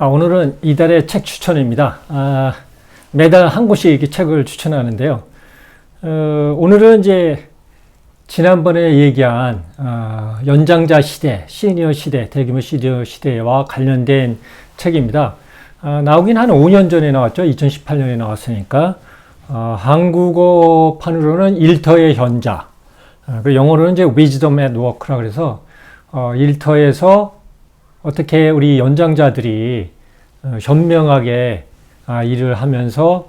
오늘은 이달의 책 추천입니다. 매달 한 곳씩 이렇게 책을 추천하는데요. 오늘은 이제 지난번에 얘기한 연장자 시대, 시니어 시대, 대규모 시니어 시대와 관련된 책입니다. 나오긴 한 5년 전에 나왔죠. 2018년에 나왔으니까. 한국어판으로는 일터의 현자, 영어로는 이제 Wisdom at Work라 그래서 일터에서 어떻게 우리 연장자들이 현명하게 일을 하면서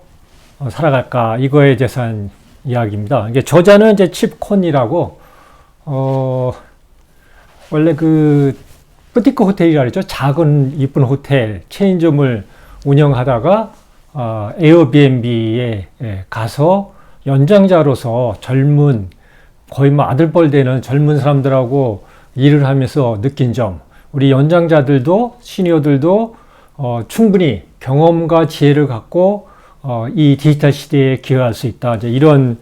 살아갈까, 이거에 대한 이야기입니다. 이게 저자는 이제 칩 콘이라고, 원래 그 뿌티크 호텔이라 그랬죠. 작은 이쁜 호텔 체인점을 운영하다가 에어비앤비에 가서 연장자로서 젊은, 거의 뭐 아들뻘 되는 젊은 사람들하고 일을 하면서 느낀 점, 우리 연장자들도 시니어들도 충분히 경험과 지혜를 갖고 이 디지털 시대에 기여할 수 있다. 이제 이런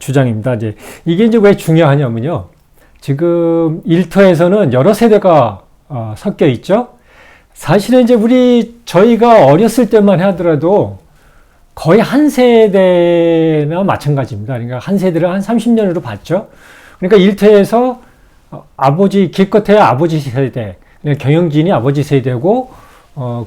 주장입니다. 이게 이제 왜 중요하냐면요. 지금 일터에서는 여러 세대가 섞여 있죠. 사실은 이제 저희가 어렸을 때만 하더라도 거의 한 세대나 마찬가지입니다. 그러니까 한 세대를 한 30년으로 봤죠. 그러니까 일터에서 기껏해야 아버지 세대, 경영진이 아버지 세대고,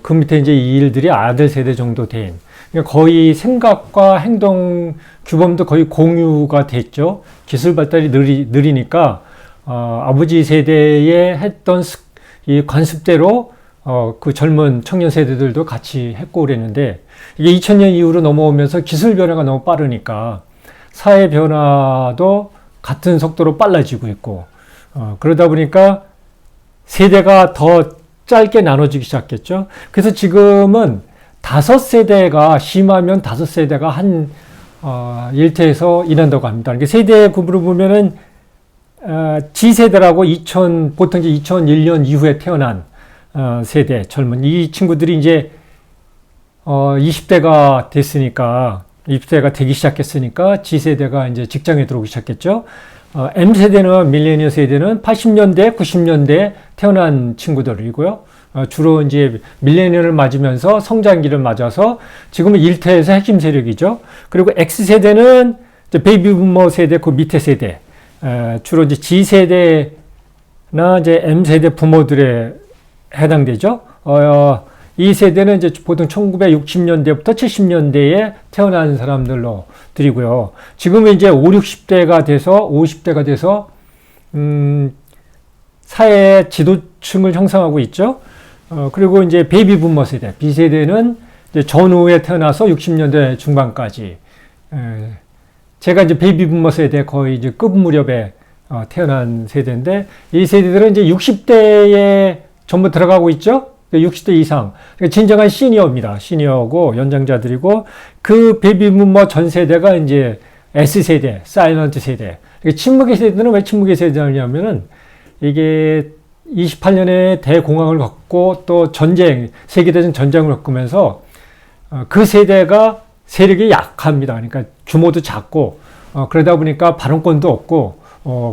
그 밑에 이제 이 일들이 아들 세대 정도 된, 그러니까 거의 생각과 행동 규범도 거의 공유가 됐죠. 기술 발달이 느리니까, 아버지 세대에 했던 이 관습대로, 그 젊은 청년 세대들도 같이 했고 그랬는데, 이게 2000년 이후로 넘어오면서 기술 변화가 너무 빠르니까, 사회 변화도 같은 속도로 빨라지고 있고, 그러다 보니까 세대가 더 짧게 나눠지기 시작했죠. 그래서 지금은 5세대가, 심하면 5세대가 한 일터에서 일한다고 합니다. 그러니까 세대 구분을 보면은 G세대라고 보통 이제 2001년 이후에 태어난 세대, 젊은 이 친구들이 이제 20대가 됐으니까, 20대가 되기 시작했으니까 G세대가 이제 직장에 들어오기 시작했죠. M세대는, 밀레니얼 세대는 80년대, 90년대 태어난 친구들이고요. 주로 이제 밀레니얼을 맞으면서 성장기를 맞아서 지금은 일터에서 핵심 세력이죠. 그리고 X세대는 이제 베이비 부머 세대, 그 밑에 세대. 주로 이제 G세대나 이제 M세대 부모들에 해당되죠. 이 세대는 이제 보통 1960년대부터 70년대에 태어난 사람들로 드리고요. 지금은 이제 50대가 돼서, 사회 지도층을 형성하고 있죠. 그리고 이제 베이비 부머 세대, B세대는 이제 전후에 태어나서 60년대 중반까지. 제가 이제 베이비 부머 세대 거의 이제 끝 무렵에 태어난 세대인데, 이 세대들은 이제 60대에 전부 들어가고 있죠. 60대 이상. 그러니까 진정한 시니어입니다. 시니어고 연장자들이고, 그 베이비 부머 전 세대가 이제 S세대, 사일런트 세대. 그러니까 침묵의 세대는 왜 침묵의 세대냐면은, 이게 28년에 대공황을 겪고 또 세계대전 전쟁을 겪으면서 그 세대가 세력이 약합니다. 그러니까 규모도 작고, 그러다 보니까 발언권도 없고,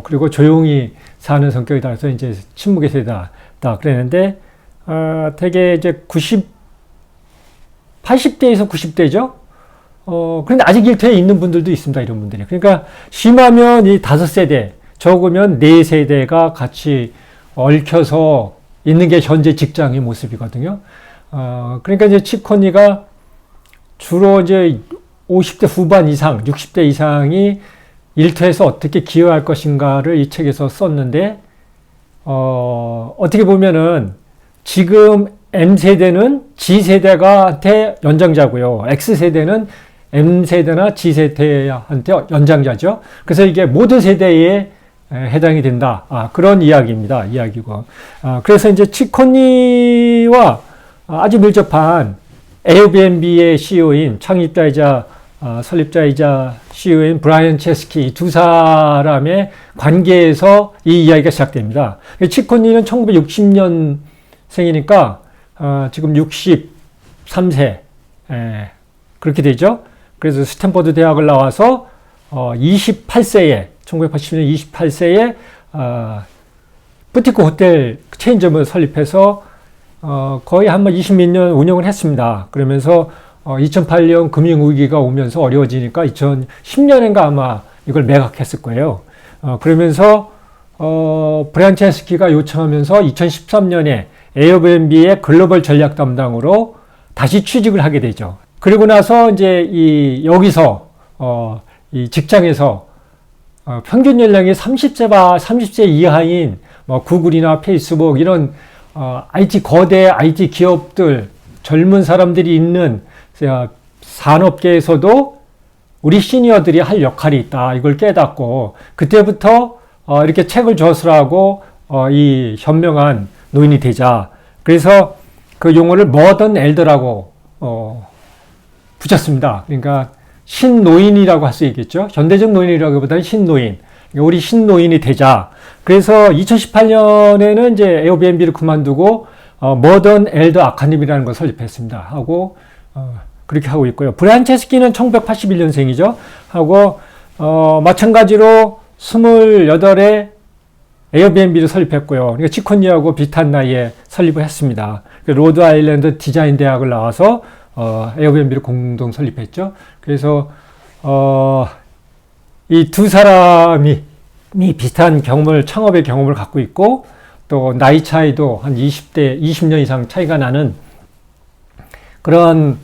그리고 조용히 사는 성격이다. 그래서 이제 침묵의 세대다. 그랬는데, 되게 이제 80대에서 90대죠? 그런데 아직 일터에 있는 분들도 있습니다. 이런 분들이. 그러니까 심하면 이 5세대, 적으면 4세대가 같이 얽혀서 있는 게 현재 직장의 모습이거든요. 그러니까 이제 칩코니가 주로 이제 50대 후반 이상, 60대 이상이 일터에서 어떻게 기여할 것인가를 이 책에서 썼는데, 어떻게 보면은 지금 M세대는 G세대한테 연장자고요. X세대는 M세대나 G세대한테 연장자죠. 그래서 이게 모든 세대에 해당이 된다. 그런 이야기고. 그래서 이제 치코니와 아주 밀접한 에어비앤비의 CEO인, 창립자이자 설립자이자 CEO인 브라이언 체스키, 두 사람의 관계에서 이 이야기가 시작됩니다. 치코니는 1960년 생이니까 지금 63세 그렇게 되죠. 그래서 스탠퍼드 대학을 나와서 1980년 28세에 뿌티크 호텔 체인점을 설립해서 거의 한 20몇 년 운영을 했습니다. 그러면서 2008년 금융위기가 오면서 어려워지니까 2010년인가 아마 이걸 매각했을 거예요. 그러면서 브란체스키가 요청하면서 2013년에 에어비앤비의 글로벌 전략 담당으로 다시 취직을 하게 되죠. 그리고 나서 이제 여기서 이 직장에서 평균 연령이 30세 이하인 뭐 구글이나 페이스북 이런 거대 IT 기업들, 젊은 사람들이 있는 산업계에서도 우리 시니어들이 할 역할이 있다. 이걸 깨닫고 그때부터 이렇게 책을 저술하고 이 현명한 노인이 되자. 그래서 그 용어를 머던 엘더라고 붙였습니다. 그러니까 신노인이라고 할 수 있겠죠. 현대적 노인이라기보다는 신노인. 그러니까 우리 신노인이 되자. 그래서 2018년에는 이제 에어비앤비를 그만두고 머던 엘더 아카데미라는 걸 설립했습니다. 하고 그렇게 하고 있고요. 브란체스키는 1981년생이죠. 하고 마찬가지로 28에 에어비앤비를 설립했고요. 그러니까 치코니하고 비슷한 나이에 설립을 했습니다. 로드 아일랜드 디자인 대학을 나와서 에어비앤비를 공동 설립했죠. 그래서 이 두 사람이 비슷한 창업의 경험을 갖고 있고 또 나이 차이도 한 20년 이상 차이가 나는 그런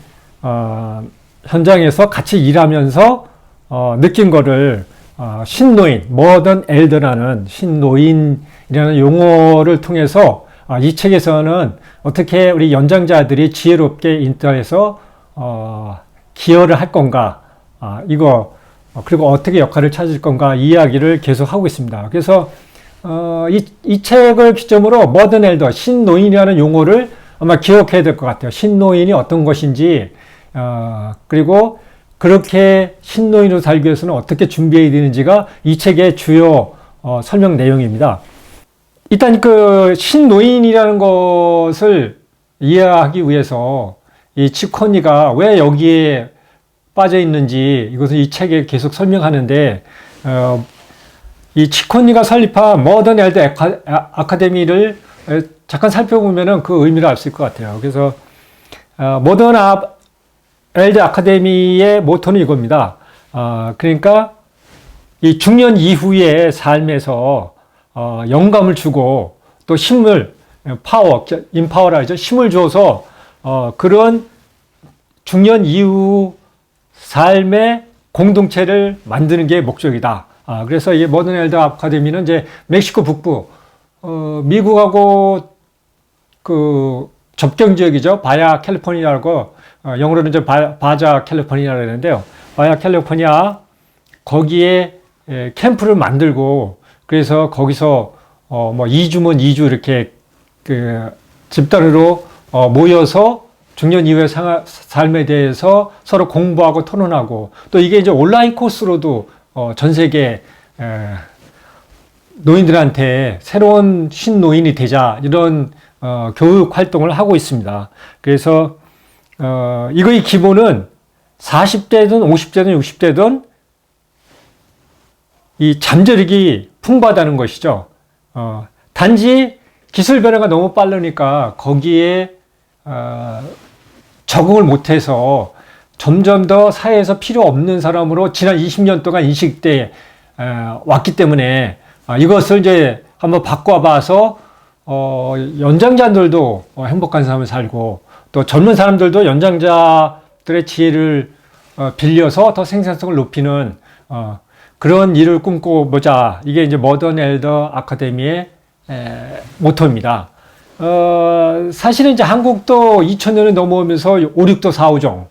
현장에서 같이 일하면서 느낀 거를 신노인, 머던 엘더라는 신노인이라는 용어를 통해서 이 책에서는 어떻게 우리 연장자들이 지혜롭게 인터에서 기여를 할 건가, 그리고 어떻게 역할을 찾을 건가 이야기를 계속 하고 있습니다. 그래서 이 책을 기점으로 머던 엘더, 신노인이라는 용어를 아마 기억해야 될 것 같아요. 신노인이 어떤 것인지, 그리고 그렇게 신노인으로 살기 위해서는 어떻게 준비해야 되는지가 이 책의 주요 설명 내용입니다. 일단 그 신노인이라는 것을 이해하기 위해서 이 치코니가 왜 여기에 빠져 있는지 이것을 이 책에 계속 설명하는데, 이 치코니가 설립한 머던 엘더 아카데미를 잠깐 살펴보면은 그 의미를 알 수 있을 것 같아요. 그래서 머던 엘더 아카데미의 모토는 이겁니다. 그러니까 이 중년 이후의 삶에서 영감을 주고 또 힘을 인파워라 하죠. 힘을 줘서 그런 중년 이후 삶의 공동체를 만드는 게 목적이다. 그래서 이 머던 엘더 아카데미는 이제 멕시코 북부 미국하고 그 접경 지역이죠. 바야 캘리포니아라고 영어로는 이제 바자 캘리포니아라고 하는데요. 바야 캘리포니아 거기에 캠프를 만들고 그래서 거기서 뭐 2주면 2주 이렇게 그 집단으로 모여서 중년 이후의 삶에 대해서 서로 공부하고 토론하고 또 이게 이제 온라인 코스로도 전 세계 노인들한테 새로운 신노인이 되자 이런 교육 활동을 하고 있습니다. 그래서 이거의 기본은 40대든 50대든 60대든 이 잠재력이 풍부하다는 것이죠. 단지 기술 변화가 너무 빠르니까 거기에 적응을 못해서 점점 더 사회에서 필요 없는 사람으로 지난 20년 동안 인식돼 왔기 때문에 이것을 이제 한번 바꿔봐서 연장자들도 행복한 삶을 살고 또 젊은 사람들도 연장자들의 지혜를 빌려서 더 생산성을 높이는 그런 일을 꿈꿔보자. 이게 이제 머던 엘더 아카데미의 모토입니다. 사실은 이제 한국도 2000년이 넘어오면서 5, 6도 4, 5종,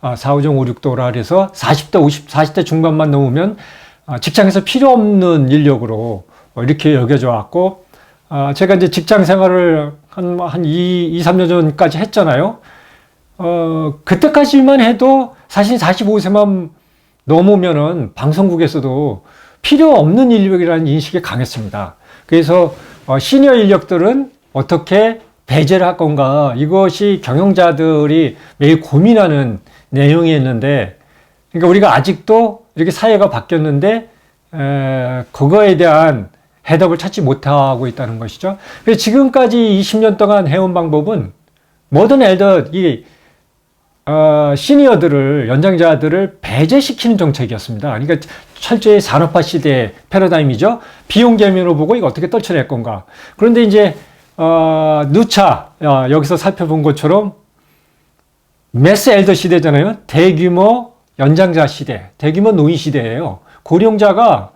4, 5종 5, 6도라 그래서 40대 중반만 넘으면 직장에서 필요 없는 인력으로 이렇게 여겨져 왔고, 제가 이제 직장 생활을 한 2, 3년 전까지 했잖아요. 그때까지만 해도 사실 45세만 넘으면은 방송국에서도 필요 없는 인력이라는 인식이 강했습니다. 그래서 시니어 인력들은 어떻게 배제를 할 건가, 이것이 경영자들이 매일 고민하는 내용이었는데, 그러니까 우리가 아직도 이렇게 사회가 바뀌었는데 그거에 대한 해답을 찾지 못하고 있다는 것이죠. 그래서 지금까지 20년 동안 해온 방법은 모든 시니어들을, 연장자들을 배제시키는 정책이었습니다. 그러니까 철저히 산업화 시대의 패러다임이죠. 비용 개면으로 보고 이거 어떻게 떨쳐낼 건가. 그런데 이제, 누차, 여기서 살펴본 것처럼 매스 엘더 시대잖아요. 대규모 연장자 시대, 대규모 노인 시대예요. 고령자가,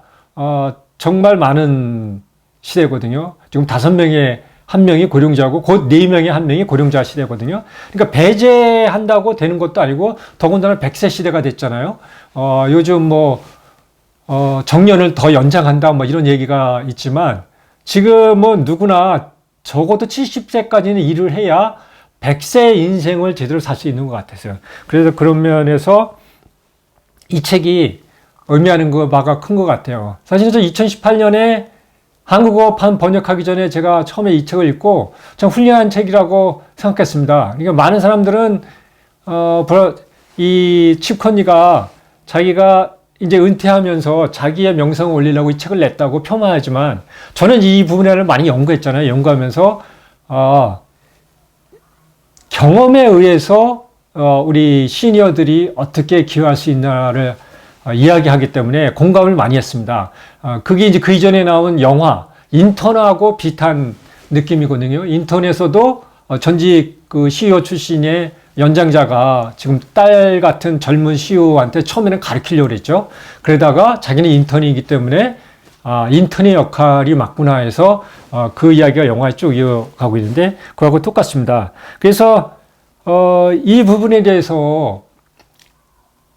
정말 많은 시대거든요. 지금 5명에 1명이 고령자고 곧 4명에 1명이 고령자 시대거든요. 그러니까 배제한다고 되는 것도 아니고 더군다나 100세 시대가 됐잖아요. 요즘 정년을 더 연장한다 뭐 이런 얘기가 있지만 지금은 누구나 적어도 70세까지는 일을 해야 100세 인생을 제대로 살 수 있는 것 같았어요. 그래서 그런 면에서 이 책이 의미하는 바가 큰 것 같아요. 사실은 저 2018년에 한국어판 번역하기 전에 제가 처음에 이 책을 읽고 참 훌륭한 책이라고 생각했습니다. 그러니까 많은 사람들은 이 칩 커니가 자기가 이제 은퇴하면서 자기의 명성을 올리려고 이 책을 냈다고 폄하하지만 저는 이 부분을 많이 연구했잖아요. 연구하면서 경험에 의해서 우리 시니어들이 어떻게 기여할 수 있나를 이야기하기 때문에 공감을 많이 했습니다. 그게 이제 그 이전에 나온 영화, 인턴하고 비슷한 느낌이거든요. 인턴에서도 전직 그 CEO 출신의 연장자가 지금 딸 같은 젊은 CEO한테 처음에는 가르치려고 그랬죠. 그러다가 자기는 인턴이기 때문에 인턴의 역할이 맞구나 해서 그 이야기가 영화에 쭉 이어가고 있는데 그거하고 똑같습니다. 그래서 이 부분에 대해서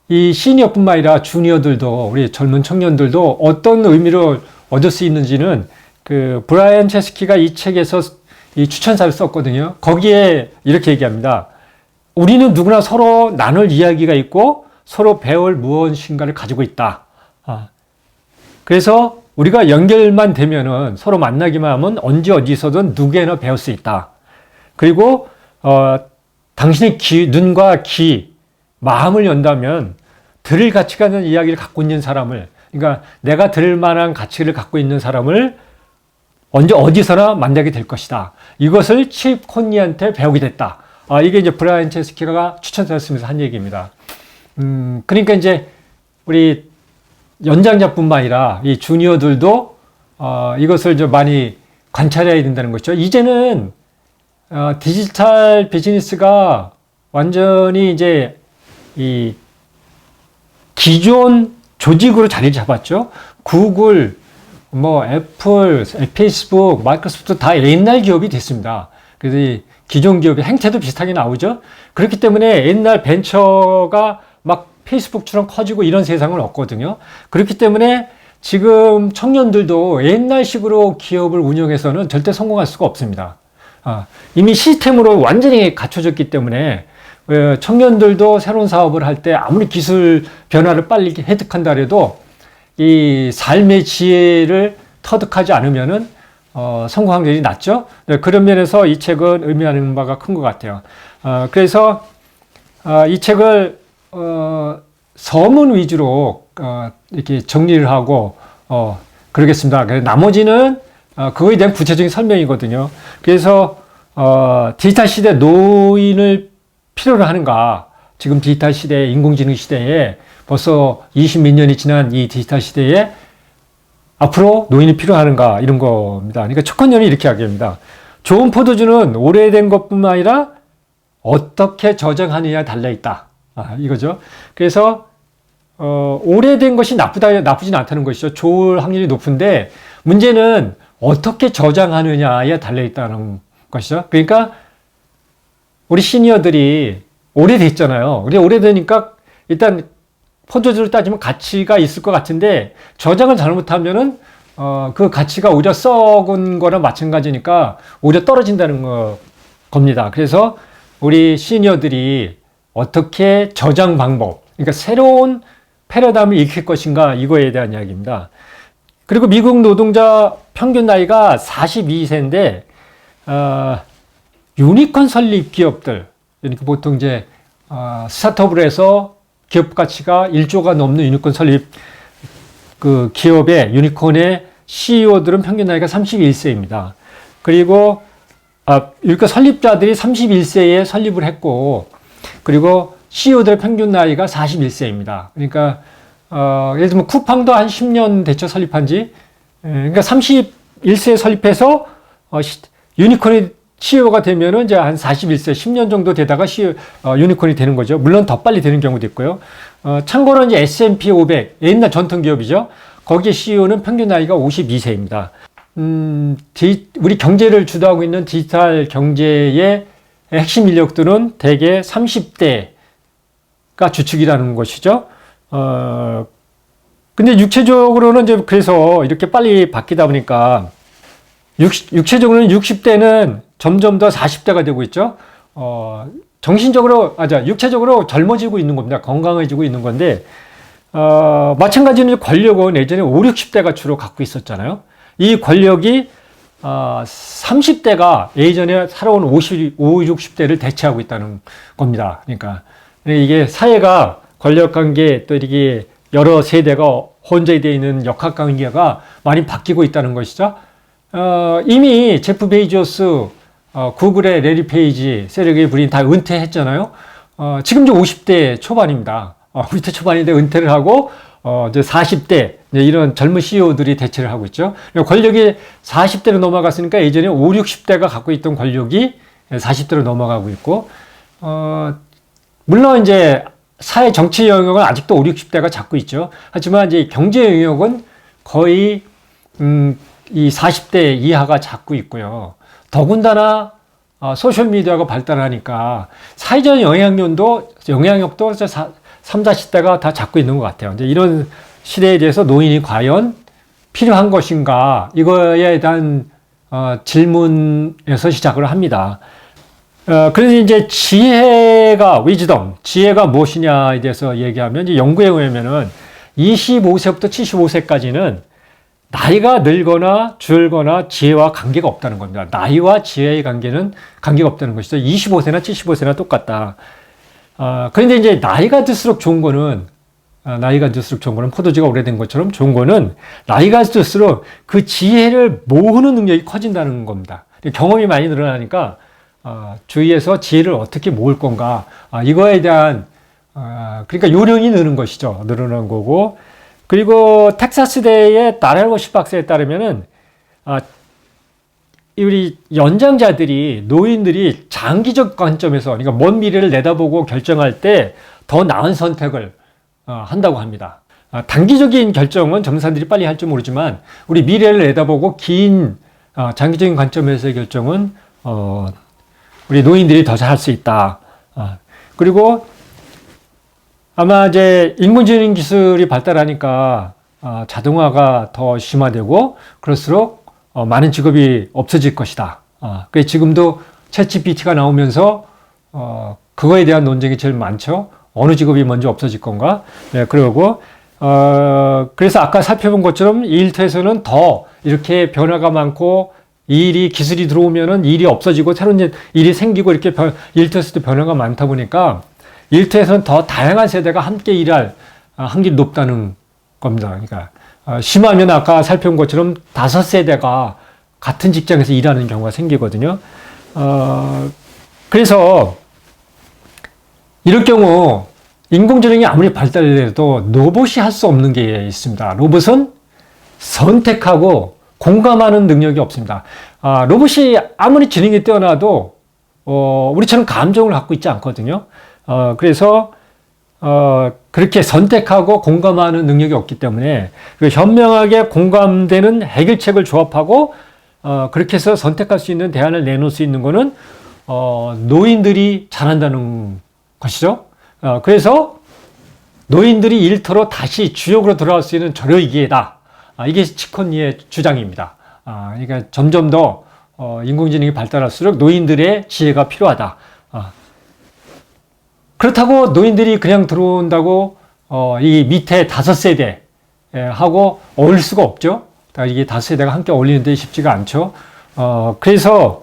이 시니어뿐만 아니라 주니어들도 우리 젊은 청년들도 어떤 의미를 얻을 수 있는지는 그 브라이언 체스키가 이 책에서 이 추천사를 썼거든요. 거기에 이렇게 얘기합니다. 우리는 누구나 서로 나눌 이야기가 있고 서로 배울 무엇인가를 가지고 있다. 그래서 우리가 연결만 되면은 서로 만나기만 하면 언제 어디서든 누구에나 배울 수 있다. 그리고 당신의 눈과 귀, 마음을 연다면 들을 가치가 있는 이야기를 갖고 있는 사람을, 그러니까 내가 들을 만한 가치를 갖고 있는 사람을 언제 어디서나 만나게 될 것이다. 이것을 칩 콘니한테 배우게 됐다. 이게 이제 브라이언 체스키가 추천사였으면서 한 얘기입니다. 그러니까 이제 우리 연장자뿐만 아니라 이 주니어들도 이것을 좀 많이 관찰해야 된다는 것이죠. 이제는 디지털 비즈니스가 완전히 이제 이 기존 조직으로 자리를 잡았죠. 구글, 애플, 페이스북, 마이크로소프트 다 옛날 기업이 됐습니다. 그래서 이 기존 기업의 행태도 비슷하게 나오죠. 그렇기 때문에 옛날 벤처가 막 페이스북처럼 커지고 이런 세상은 없거든요. 그렇기 때문에 지금 청년들도 옛날식으로 기업을 운영해서는 절대 성공할 수가 없습니다. 이미 시스템으로 완전히 갖춰졌기 때문에 청년들도 새로운 사업을 할 때 아무리 기술 변화를 빨리 획득한다 해도 이 삶의 지혜를 터득하지 않으면은 성공 확률이 낮죠. 그런 면에서 이 책은 의미하는 바가 큰 것 같아요. 그래서 이 책을 서문 위주로 이렇게 정리를 하고 그러겠습니다. 나머지는 그거에 대한 구체적인 설명이거든요. 그래서 디지털 시대 노인을 필요로 하는가? 지금 디지털 시대, 인공지능 시대에 벌써 20몇 년이 지난 이 디지털 시대에 앞으로 노인이 필요하는가? 이런 겁니다. 그러니까 촉헌년이 이렇게 이야기합니다. 좋은 포도주는 오래된 것뿐만 아니라 어떻게 저장하느냐에 달려있다. 이거죠. 그래서 오래된 것이 나쁘진 않다는 것이죠. 좋을 확률이 높은데 문제는 어떻게 저장하느냐에 달려있다는 것이죠. 그러니까 우리 시니어들이 오래됐잖아요. 우리 오래되니까 일단 포도주를 따지면 가치가 있을 것 같은데 저장을 잘못하면은 그 가치가 오히려 썩은 거랑 마찬가지니까 오히려 떨어진다는 겁니다. 그래서 우리 시니어들이 어떻게 저장 방법, 그러니까 새로운 패러다임을 익힐 것인가 이거에 대한 이야기입니다. 그리고 미국 노동자 평균 나이가 42세인데 유니콘 설립 기업들, 그러니까 보통 이제 스타트업을 해서 기업 가치가 1조가 넘는 유니콘 설립 그 기업의 유니콘의 CEO들은 평균 나이가 31세입니다. 그리고 이렇게 설립자들이 31세에 설립을 했고, 그리고 CEO들의 평균 나이가 41세입니다. 그러니까 예를 들면 쿠팡도 한 10년 됐죠, 설립한 지. 그러니까 31세에 설립해서 유니콘이 CEO가 되면은 이제 한 41세, 10년 정도 되다가 유니콘이 되는 거죠. 물론 더 빨리 되는 경우도 있고요. 참고로 이제 S&P 500, 옛날 전통 기업이죠. 거기에 CEO는 평균 나이가 52세입니다. 우리 경제를 주도하고 있는 디지털 경제의 핵심 인력들은 대개 30대가 주축이라는 것이죠. 근데 육체적으로는 이제 그래서 이렇게 빨리 바뀌다 보니까 육체적으로는 60대는 점점 더 40대가 되고 있죠. 육체적으로 젊어지고 있는 겁니다. 건강해지고 있는 건데, 마찬가지로 권력은 예전에 5, 60대가 주로 갖고 있었잖아요. 이 권력이 30대가 예전에 살아온 50, 60대를 대체하고 있다는 겁니다. 그러니까 이게 사회가 권력 관계 또 이렇게 여러 세대가 혼재되어 있는 역학 관계가 많이 바뀌고 있다는 것이죠. 이미 제프 베이조스, 구글의 레리 페이지, 세르게이 브린 다 은퇴했잖아요. 지금 이제 50대 초반입니다. 50대 초반인데 은퇴를 하고 이제 40대 이런 젊은 CEO들이 대체를 하고 있죠. 권력이 40대로 넘어갔으니까 예전에 5, 60대가 갖고 있던 권력이 40대로 넘어가고 있고, 물론 이제 사회 정치 영역은 아직도 5, 60대가 잡고 있죠. 하지만 이제 경제 영역은 거의 이 40대 이하가 잡고 있고요. 더군다나 소셜 미디어가 발달하니까 사회적 영향력도 3, 40대가 다 잡고 있는 것 같아요. 이제 이런 시대에 대해서 노인이 과연 필요한 것인가, 이거에 대한 질문에서 시작을 합니다. 그래서 이제 지혜가 무엇이냐에 대해서 얘기하면, 이제 연구에 의하면은 25세부터 75세까지는 나이가 늘거나 줄거나 지혜와 관계가 없다는 겁니다. 나이와 지혜의 관계가 없다는 것이죠. 25세나 75세나 똑같다. 그런데 이제 나이가 들수록 좋은 거는 포도주가 오래된 것처럼 좋은 거는 나이가 들수록 그 지혜를 모으는 능력이 커진다는 겁니다. 경험이 많이 늘어나니까 주위에서 지혜를 어떻게 모을 건가, 이거에 대한 그러니까 요령이 늘어난 거고, 그리고 텍사스대의 나랄워시 박사에 따르면은 우리 연장자들이, 노인들이 장기적 관점에서, 그러니까 먼 미래를 내다보고 결정할 때 더 나은 선택을 한다고 합니다. 단기적인 결정은 젊은 사람들이 빨리 할지 모르지만, 우리 미래를 내다보고 긴 장기적인 관점에서의 결정은 우리 노인들이 더 잘할 수 있다. 그리고 아마 이제 인공지능 기술이 발달하니까 자동화가 더 심화되고 그럴수록 많은 직업이 없어질 것이다. 그래서 지금도 챗GPT가 나오면서 그거에 대한 논쟁이 제일 많죠. 어느 직업이 먼저 없어질 건가? 네, 그러고 그래서 아까 살펴본 것처럼 이 일터에서는 더 이렇게 변화가 많고, 기술이 들어오면은 일이 없어지고 새로운 일이 생기고, 이렇게 일터에서도 변화가 많다 보니까 일터에서는 더 다양한 세대가 함께 일할 확률이 높다는 겁니다. 그러니까 심하면 아까 살펴본 것처럼 5세대가 같은 직장에서 일하는 경우가 생기거든요. 그래서 이럴 경우 인공지능이 아무리 발달해도 로봇이 할 수 없는 게 있습니다. 로봇은 선택하고 공감하는 능력이 없습니다. 로봇이 아무리 지능이 뛰어나도 우리처럼 감정을 갖고 있지 않거든요. 그래서 그렇게 선택하고 공감하는 능력이 없기 때문에 현명하게 공감되는 해결책을 조합하고 그렇게 해서 선택할 수 있는 대안을 내놓을 수 있는 거는 노인들이 잘한다는 것이죠. 그래서 노인들이 일터로 다시 주역으로 돌아올 수 있는 절호의 기회다. 이게 치컨니의 주장입니다. 그러니까 점점 더 인공지능이 발달할수록 노인들의 지혜가 필요하다. 그렇다고 노인들이 그냥 들어온다고 이 밑에 5세대 하고 어울릴 수가 없죠. 이게 5세대가 함께 어울리는데 쉽지가 않죠. 그래서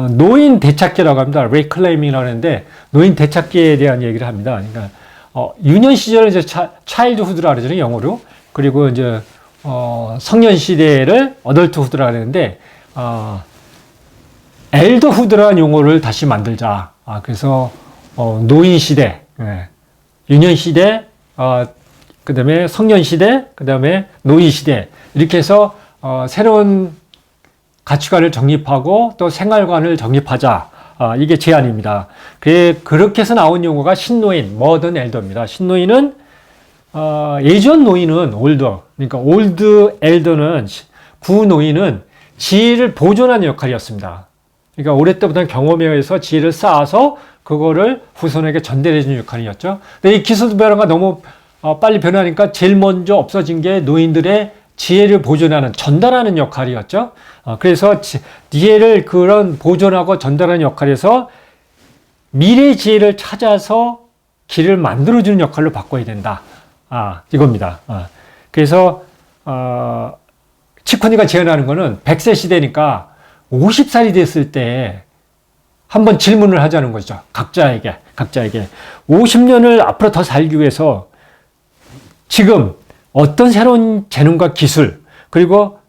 노인 대찾기라고 합니다. 레클레이밍이라고 하는데, 노인 대찾기에 대한 얘기를 합니다. 그러니까 유년 시절은 이제 차일드 후드라고 그러잖아요, 영어로. 그리고 이제 성년 시대를 어덜트후드라 그랬는데 엘더후드라는 용어를 다시 만들자. 그래서 노인 시대, 유년 시대, 그다음에 성년 시대, 그다음에 노인 시대 이렇게 해서 새로운 가치관을 정립하고 또 생활관을 정립하자. 이게 제안입니다. 그렇게 해서 나온 용어가 신노인, 머던 엘더입니다. 신노인은 예전 노인은 올더, 그러니까 올드 엘더는 구노인은 지혜를 보존하는 역할이었습니다. 그러니까 오랫동안 경험에 의해서 지혜를 쌓아서 그거를 후손에게 전달해주는 역할이었죠. 근데 이 기술 변화가 너무 빨리 변하니까 제일 먼저 없어진 게 노인들의 지혜를 보존하는, 전달하는 역할이었죠. 그래서 지혜를 그런 보존하고 전달하는 역할에서 미래 지혜를 찾아서 길을 만들어주는 역할로 바꿔야 된다. 이겁니다. 그래서 치코니가 제안하는 거는 100세 시대니까 50살이 됐을 때 한번 질문을 하자는 거죠. 각자에게 50년을 앞으로 더 살기 위해서 지금 어떤 새로운 재능과 기술, 그리고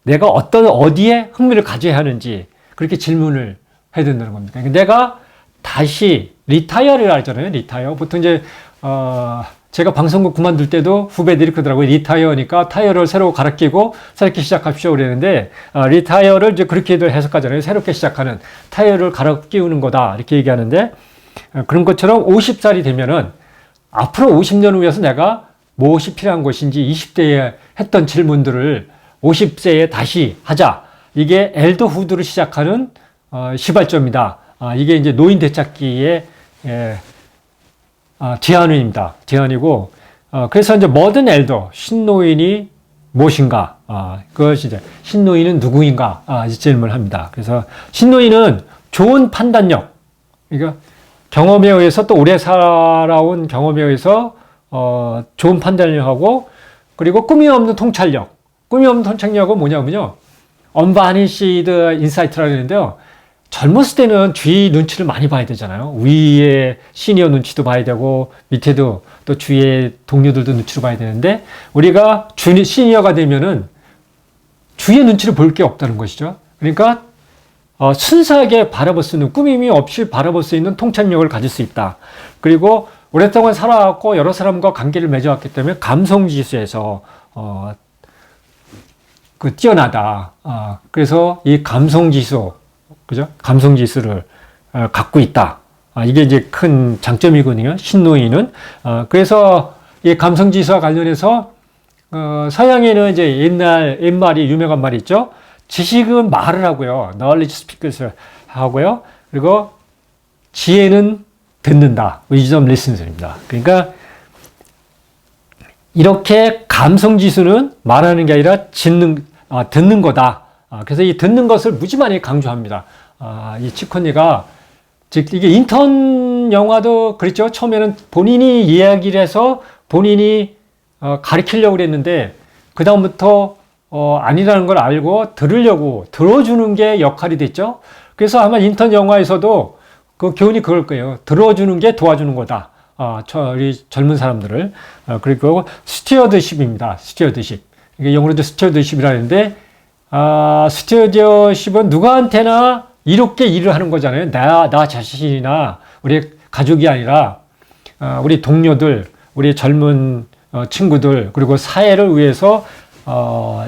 내가 어디에 흥미를 가져야 하는지 그렇게 질문을 해야 된다는 겁니다. 그러니까 내가 다시 리타이어를 하잖아요. 리타이어. 보통 이제 제가 방송국 그만둘 때도 후배들이 그러더라고요. 리타이어니까 타이어를 새로 갈아 끼고 새롭게 시작합시오 그랬는데 리타이어를 이제 그렇게도 해석하잖아요. 새롭게 시작하는 타이어를 갈아 끼우는 거다 이렇게 얘기하는데 그런 것처럼 50살이 되면은 앞으로 50년 후에서 내가 무엇이 필요한 것인지 20대에 했던 질문들을 50세에 다시 하자. 이게 엘더후드로 시작하는 시발점이다. 이게 이제 노인 되찾기의 제안입니다. 제안이고, 그래서 이제 머든 엘더, 신노인이 무엇인가? 그것이 이제 신노인은 누구인가? 이 질문을 합니다. 그래서 신노인은 좋은 판단력, 그러니까 경험에 의해서 또 오래 살아온 경험에 의해서 좋은 판단력하고 그리고 꿈이 없는 통찰력. 꿈이 없는 통찰력은 뭐냐면요. 언바니시드 인사이트라고 하는데요. 젊었을 때는 주위 눈치를 많이 봐야 되잖아요. 위에 시니어 눈치도 봐야 되고 밑에도 또 주위의 동료들도 눈치를 봐야 되는데 우리가 시니어가 되면은 주위의 눈치를 볼 게 없다는 것이죠. 그러니까 순수하게 바라볼 수 있는 꾸밈이 없이 바라볼 수 있는 통찰력을 가질 수 있다. 그리고 오랫동안 살아왔고 여러 사람과 관계를 맺어왔기 때문에 감성지수에서 뛰어나다. 그래서 이 감성지수, 그죠? 감성지수를 갖고 있다. 이게 이제 큰 장점이거든요. 신노인은. 그래서 이 감성지수와 관련해서 서양에는 이제 옛말이 유명한 말이 있죠. 지식은 말을 하고요. knowledge speaks 하고요. 그리고 지혜는 듣는다. wisdom listens입니다. 그러니까 이렇게 감성지수는 말하는 게 아니라 듣는 거다. 그래서 이 듣는 것을 무지 많이 강조합니다. 이 치코니가 즉 이게 인턴 영화도 그랬죠. 처음에는 본인이 이야기를 해서 본인이 가르치려고 그랬는데 그 다음부터 아니라는 걸 알고 들어주는 게 역할이 됐죠. 그래서 아마 인턴 영화에서도 그 교훈이 그럴 거예요. 들어주는 게 도와주는 거다. 우리 젊은 사람들을. 그리고 스튜어드십입니다. 스튜어드십. 이게 영어로도 스튜어드십이라는데 스튜어드십은 누구한테나 이롭게 일을 하는 거잖아요. 나 자신이나 우리 가족이 아니라 우리 동료들, 우리 젊은 친구들, 그리고 사회를 위해서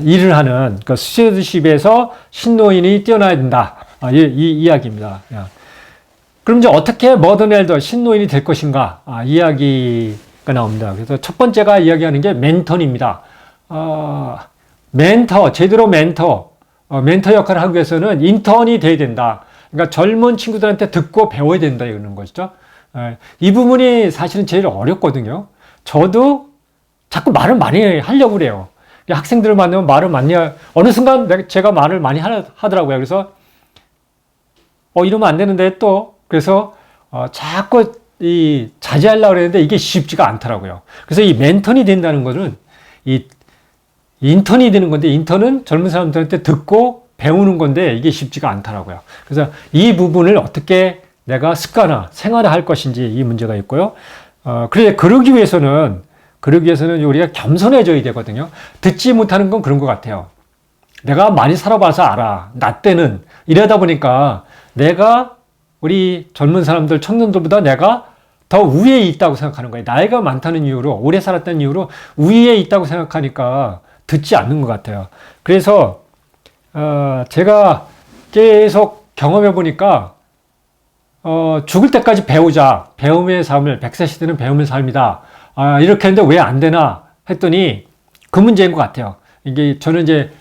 일을 하는 그 스튜어드십에서 신노인이 뛰어나야 된다. 이 이야기입니다. 그럼 이제 어떻게 머든 엘더, 신노인이 될 것인가? 이야기가 나옵니다. 그래서 첫 번째가 이야기하는 게 멘토입니다. 제대로 멘토 역할을 하기 위해서는 인턴이 돼야 된다. 그러니까 젊은 친구들한테 듣고 배워야 된다. 이러는 것이죠. 이 부분이 사실은 제일 어렵거든요. 저도 자꾸 말을 많이 하려고 그래요. 학생들을 만나면 말을 많이 어느 순간 제가 말을 많이 하더라고요. 그래서 이러면 안 되는데 그래서 자꾸 자제하려고 그랬는데 이게 쉽지가 않더라고요. 그래서 이 멘턴이 된다는 것은 이 인턴이 되는 건데 인턴은 젊은 사람들한테 듣고 배우는 건데 이게 쉽지가 않더라고요. 그래서 이 부분을 어떻게 내가 생활화할 것인지 이 문제가 있고요. 그러기 위해서는 그러기 위해서는 우리가 겸손해져야 되거든요. 듣지 못하는 건 그런 것 같아요. 내가 많이 살아봐서 알아. 나 때는 이러다 보니까 내가 우리 젊은 사람들, 청년들보다 내가 더 우위에 있다고 생각하는 거예요. 나이가 많다는 이유로, 오래 살았다는 이유로 우위에 있다고 생각하니까 듣지 않는 것 같아요. 그래서 제가 계속 경험해 보니까 죽을 때까지 배우자. 배움의 삶을, 100세 시대는 배움의 삶이다. 이렇게 했는데 왜 안 되나 했더니 그 문제인 것 같아요. 이게 저는 이제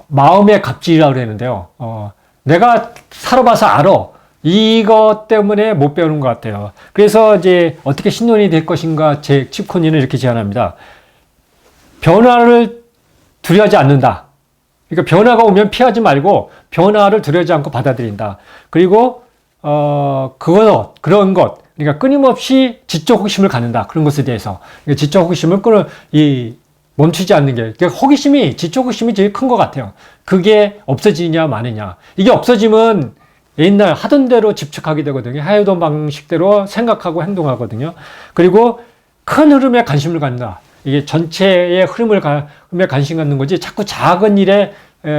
마음의 갑질이라고 그러는데요. 내가 살아봐서 알아. 이것 때문에 못 배우는 것 같아요. 그래서 이제 어떻게 신론이 될 것인가 제 치코니는 이렇게 제안합니다. 변화를 두려워하지 않는다. 그러니까 변화가 오면 피하지 말고 변화를 두려워하지 않고 받아들인다. 그리고 그런 것, 그러니까 끊임없이 지적 호기심을 갖는다. 그런 것에 대해서. 그러니까 지적 호기심을 멈추지 않는 게, 그러니까 지적 호기심이 제일 큰 것 같아요. 그게 없어지냐, 마느냐. 이게 없어지면 옛날 하던 대로 집착하게 되거든요. 해오던 방식대로 생각하고 행동하거든요. 그리고 큰 흐름에 관심을 갖는다. 이게 전체의 흐름에 관심 갖는 거지, 자꾸 작은 일에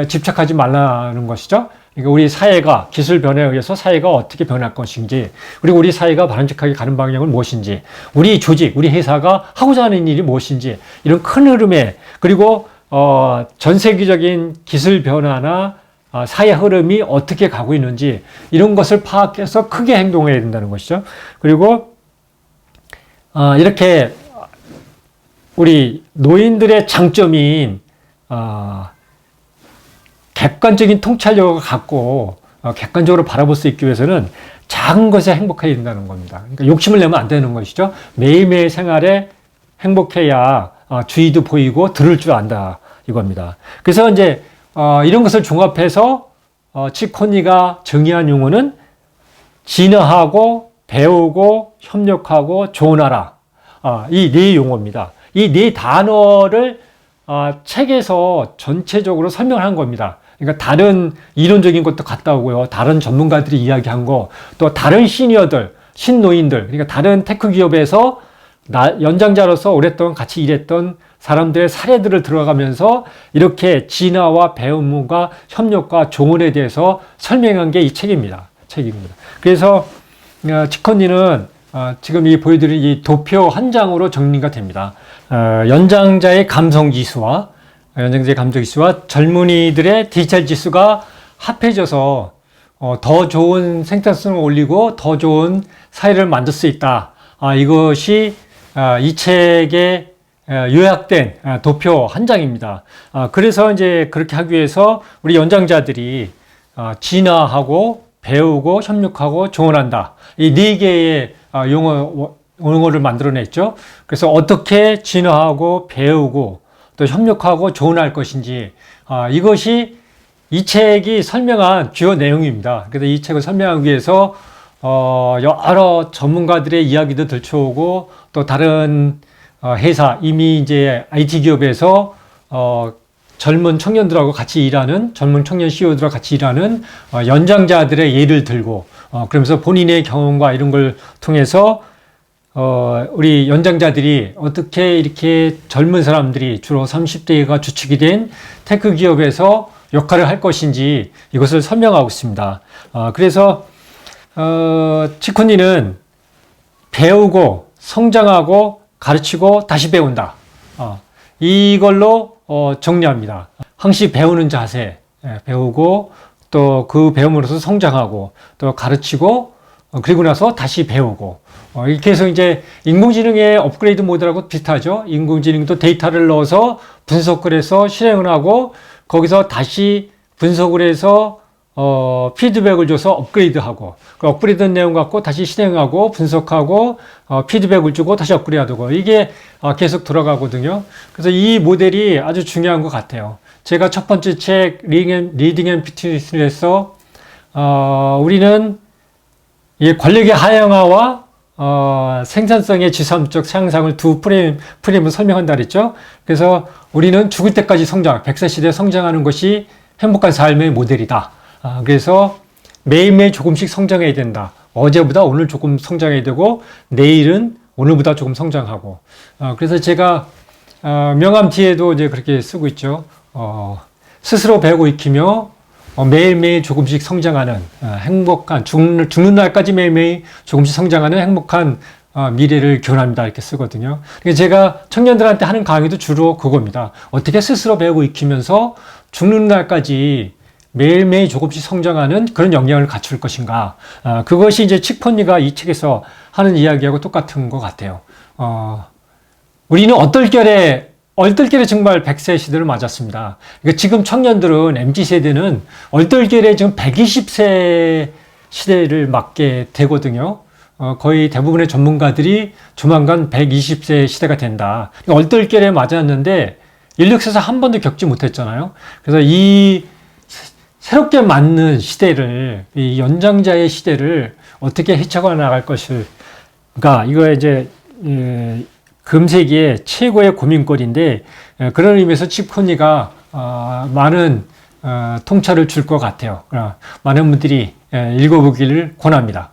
집착하지 말라는 것이죠. 그러니까 우리 사회가 기술 변화에 의해서 사회가 어떻게 변할 것인지, 그리고 우리 사회가 바람직하게 가는 방향은 무엇인지, 우리 조직, 우리 회사가 하고자 하는 일이 무엇인지, 이런 큰 흐름에, 그리고 전 세계적인 기술 변화나 사회 흐름이 어떻게 가고 있는지 이런 것을 파악해서 크게 행동해야 된다는 것이죠. 그리고 이렇게 우리 노인들의 장점인 객관적인 통찰력을 갖고 객관적으로 바라볼 수 있기 위해서는 작은 것에 행복해야 된다는 겁니다. 그러니까 욕심을 내면 안 되는 것이죠. 매일매일 생활에 행복해야 주의도 보이고 들을 줄 안다 이겁니다. 그래서 이제 이런 것을 종합해서 치코니가 정의한 용어는 진화하고 배우고 협력하고 조언하라. 이 네 용어입니다. 이 네 단어를 책에서 전체적으로 설명한 겁니다. 그러니까 다른 이론적인 것도 갔다 오고요. 다른 전문가들이 이야기한 거, 또 다른 시니어들, 신노인들, 그러니까 다른 테크 기업에서 연장자로서 오랫동안 같이 일했던 사람들의 사례들을 들어가면서 이렇게 진화와 배움과 협력과 조언에 대해서 설명한 게 이 책입니다. 그래서 치코니는 지금 이 보여드린 이 도표 한 장으로 정리가 됩니다. 연장자의 감성 지수와 젊은이들의 디지털 지수가 합해져서 더 좋은 생산성을 올리고 더 좋은 사회를 만들 수 있다. 이것이 이 책의 요약된 도표 한 장입니다. 그래서 이제 그렇게 하기 위해서 우리 연장자들이 진화하고 배우고 협력하고 조언한다. 이 네 개의 용어를 만들어냈죠. 그래서 어떻게 진화하고 배우고 또 협력하고 조언할 것인지 이것이 이 책이 설명한 주요 내용입니다. 그래서 이 책을 설명하기 위해서 여러 전문가들의 이야기도 들춰오고 또 다른 회사, 이미 이제 IT 기업에서 젊은 청년들하고 같이 일하는, 젊은 청년 CEO들하고 같이 일하는 연장자들의 예를 들고, 그러면서 본인의 경험과 이런 걸 통해서 우리 연장자들이 어떻게 이렇게 젊은 사람들이 주로 30대가 주축이 된 테크 기업에서 역할을 할 것인지 이것을 설명하고 있습니다. 그래서 치코니는 배우고 성장하고 가르치고 다시 배운다. 이걸로 정리합니다. 항시 배우는 자세, 배우고 또 그 배움으로써 성장하고 또 가르치고 그리고 나서 다시 배우고 이렇게 해서 이제 인공지능의 업그레이드 모델하고 비슷하죠. 인공지능도 데이터를 넣어서 분석을 해서 실행을 하고 거기서 다시 분석을 해서 피드백을 줘서 업그레이드하고 그 업그레이드된 내용 갖고 다시 실행하고 분석하고 피드백을 주고 다시 업그레이드하고 이게 계속 돌아가거든요. 그래서 이 모델이 아주 중요한 것 같아요. 제가 첫 번째 책 리딩 앤 피트니스에서 우리는 이 권력의 하향화와 생산성의 지수함적 향상을 두 프레임을 설명한다 그랬죠. 그래서 우리는 죽을 때까지 성장, 100세 시대에 성장하는 것이 행복한 삶의 모델이다. 그래서 매일매일 조금씩 성장해야 된다. 어제보다 오늘 조금 성장해야 되고 내일은 오늘보다 조금 성장하고. 그래서 제가 명함 뒤에도 이제 그렇게 쓰고 있죠. 스스로 배우고 익히며 매일매일 조금씩 성장하는 행복한 죽는 날까지 매일매일 조금씩 성장하는 행복한 미래를 기원합니다. 이렇게 쓰거든요. 제가 청년들한테 하는 강의도 주로 그겁니다. 어떻게 스스로 배우고 익히면서 죽는 날까지 매일매일 조금씩 성장하는 그런 역량을 갖출 것인가. 그것이 이제 칙폰니가 이 책에서 하는 이야기하고 똑같은 것 같아요. 우리는 얼떨결에 정말 100세 시대를 맞았습니다. 그러니까 지금 청년들은, MZ세대는 얼떨결에 지금 120세 시대를 맞게 되거든요. 거의 대부분의 전문가들이 조만간 120세 시대가 된다. 그러니까 얼떨결에 맞았는데 인력사에서 한 번도 겪지 못했잖아요. 그래서 이 새롭게 맞는 시대를, 이 연장자의 시대를 어떻게 헤쳐가 나갈 것일까? 이거 이제 금세기의 최고의 고민거리인데, 그런 의미에서 칙폰니가 많은 통찰을 줄 것 같아요. 많은 분들이 읽어보기를 권합니다.